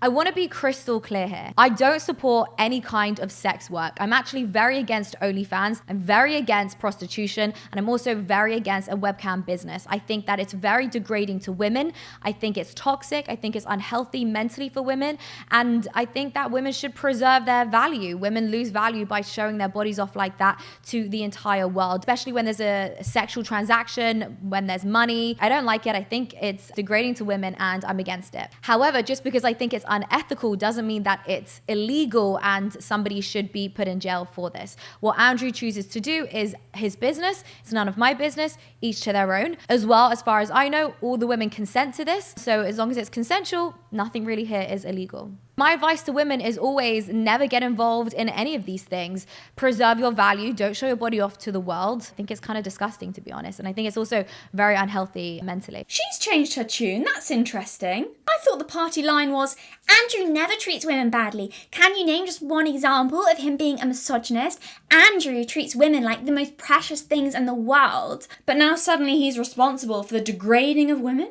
I want to be crystal clear here. I don't support any kind of sex work. I'm actually very against OnlyFans. I'm very against prostitution. And I'm also very against a webcam business. I think that it's very degrading to women. I think it's toxic. I think it's unhealthy mentally for women. And I think that women should preserve their value. Women lose value by showing their bodies off like that to the entire world, especially when there's a sexual transaction, when there's money. I don't like it. I think it's degrading to women and I'm against it. However, just because I think it's unethical doesn't mean that it's illegal and somebody should be put in jail for this. What Andrew chooses to do is his business. It's none of my business, each to their own. As well, as far as I know, all the women consent to this. So as long as it's consensual, nothing really here is illegal. My advice to women is always never get involved in any of these things. Preserve your value. Don't show your body off to the world. I think it's kind of disgusting, to be honest. And I think it's also very unhealthy mentally. She's changed her tune. That's interesting. I thought the party line was, Andrew never treats women badly. Can you name just one example of him being a misogynist? Andrew treats women like the most precious things in the world. But now suddenly he's responsible for the degrading of women,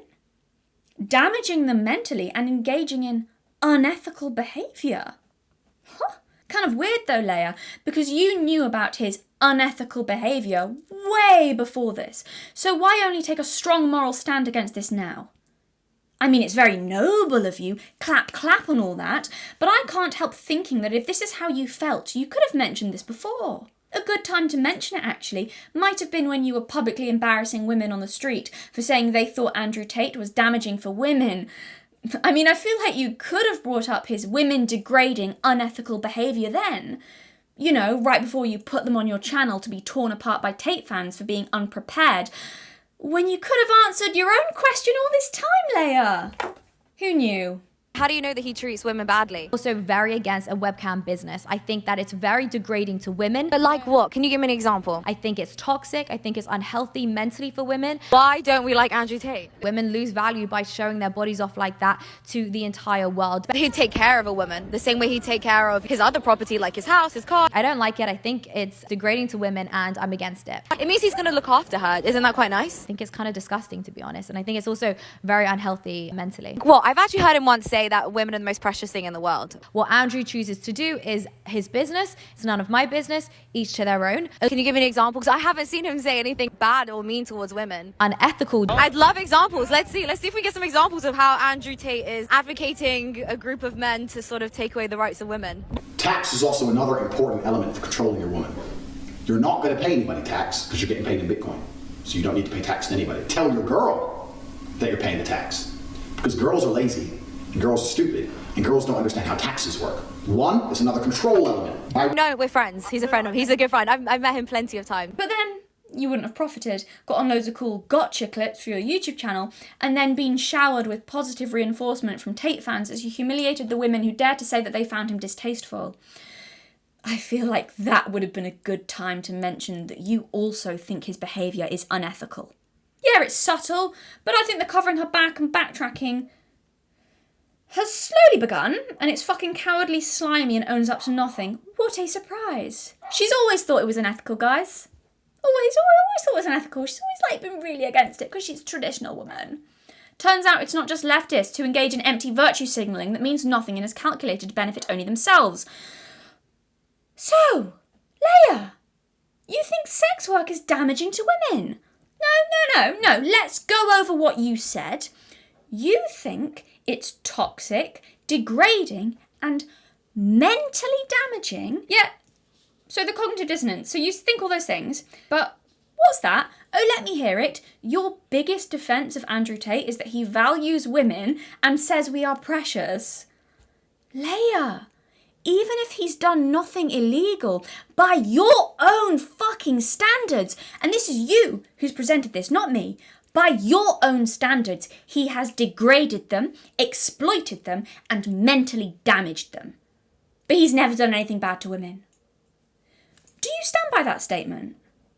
damaging them mentally and engaging in unethical behaviour. Huh. Kind of weird though, Layah, because you knew about his unethical behaviour way before this. So why only take a strong moral stand against this now? I mean, it's very noble of you, clap, clap and all that, but I can't help thinking that if this is how you felt, you could have mentioned this before. A good time to mention it, actually, might have been when you were publicly embarrassing women on the street for saying they thought Andrew Tate was damaging for women. I mean, I feel like you could have brought up his women-degrading, unethical behaviour then. You know, right before you put them on your channel to be torn apart by Tate fans for being unprepared, when you could have answered your own question all this time, Layah. Who knew? How do you know that he treats women badly? Also very against a webcam business. I think that it's very degrading to women. But like what? Can you give me an example? I think it's toxic. I think it's unhealthy mentally for women. Why don't we like Andrew Tate? Women lose value by showing their bodies off like that to the entire world. But he'd take care of a woman the same way he'd take care of his other property, like his house, his car. I don't like it. I think it's degrading to women and I'm against it. It means he's going to look after her. Isn't that quite nice? I think it's kind of disgusting, to be honest. And I think it's also very unhealthy mentally. Well, I've actually heard him once say that women are the most precious thing in the world. What Andrew chooses to do is his business. It's none of my business, each to their own. Can you give me an example? Because I haven't seen him say anything bad or mean towards women. Unethical. I'd love examples. Let's see if we can get some examples of how Andrew Tate is advocating a group of men to sort of take away the rights of women. Tax is also another important element for controlling your woman. You're not going to pay anybody tax because you're getting paid in Bitcoin. So you don't need to pay tax to anybody. Tell your girl that you're paying the tax. Because girls are lazy. And girls are stupid, and girls don't understand how taxes work. One is another control element. No, we're friends. He's a friend of. He's a good friend. I've met him plenty of times. But then you wouldn't have profited, got on loads of cool gotcha clips for your YouTube channel, and then been showered with positive reinforcement from Tate fans as you humiliated the women who dared to say that they found him distasteful. I feel like that would have been a good time to mention that you also think his behaviour is unethical. Yeah, it's subtle, but I think the covering her back and backtracking has slowly begun, and it's fucking cowardly, slimy, and owns up to nothing. What a surprise. She's always thought it was unethical, guys. Always thought it was unethical. She's always, been really against it, because she's a traditional woman. Turns out it's not just leftists who engage in empty virtue signalling that means nothing and is calculated to benefit only themselves. So, Layah, you think sex work is damaging to women? No. Let's go over what you said. You think it's toxic, degrading, and mentally damaging. Yeah, so the cognitive dissonance. So you think all those things, but what's that? Oh, let me hear it. Your biggest defence of Andrew Tate is that he values women and says we are precious. Layah, even if he's done nothing illegal, by your own fucking standards, and this is you who's presented this, not me, by your own standards, he has degraded them, exploited them, and mentally damaged them. But he's never done anything bad to women. Do you stand by that statement?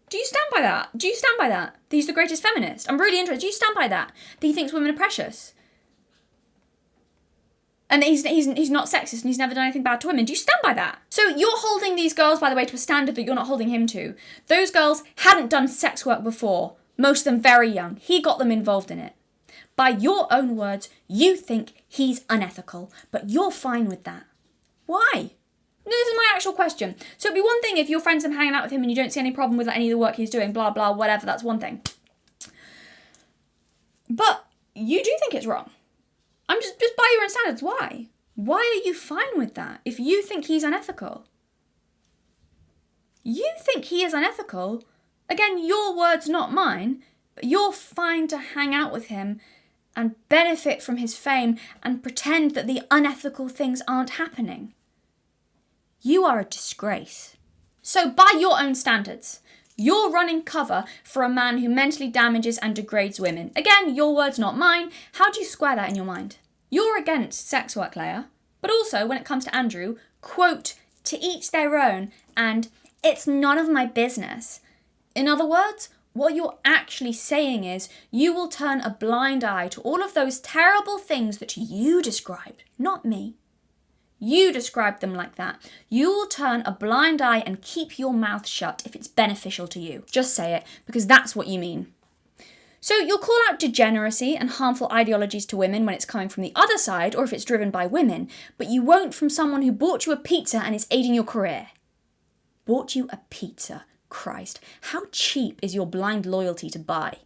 Do you stand by that? Do you stand by that? That he's the greatest feminist? I'm really interested. Do you stand by that? That he thinks women are precious? And that he's not sexist and he's never done anything bad to women. Do you stand by that? So you're holding these girls, by the way, to a standard that you're not holding him to. Those girls hadn't done sex work before. Most of them very young. He got them involved in it. By your own words, you think he's unethical, but you're fine with that. Why? This is my actual question. So it'd be one thing if your friends are hanging out with him and you don't see any problem with any of the work he's doing, blah, blah, whatever, that's one thing. But you do think it's wrong. I'm just by your own standards, why? Why are you fine with that if you think he's unethical? You think he is unethical? Again, your words, not mine, but you're fine to hang out with him and benefit from his fame and pretend that the unethical things aren't happening. You are a disgrace. So by your own standards, you're running cover for a man who mentally damages and degrades women. Again, your words, not mine. How do you square that in your mind? You're against sex work, Layah. But also, when it comes to Andrew, quote, to each their own, and it's none of my business. In other words, what you're actually saying is you will turn a blind eye to all of those terrible things that you described, not me. You described them like that. You will turn a blind eye and keep your mouth shut if it's beneficial to you. Just say it, because that's what you mean. So you'll call out degeneracy and harmful ideologies to women when it's coming from the other side or if it's driven by women, but you won't from someone who bought you a pizza and is aiding your career. Bought you a pizza? Christ, how cheap is your blind loyalty to buy?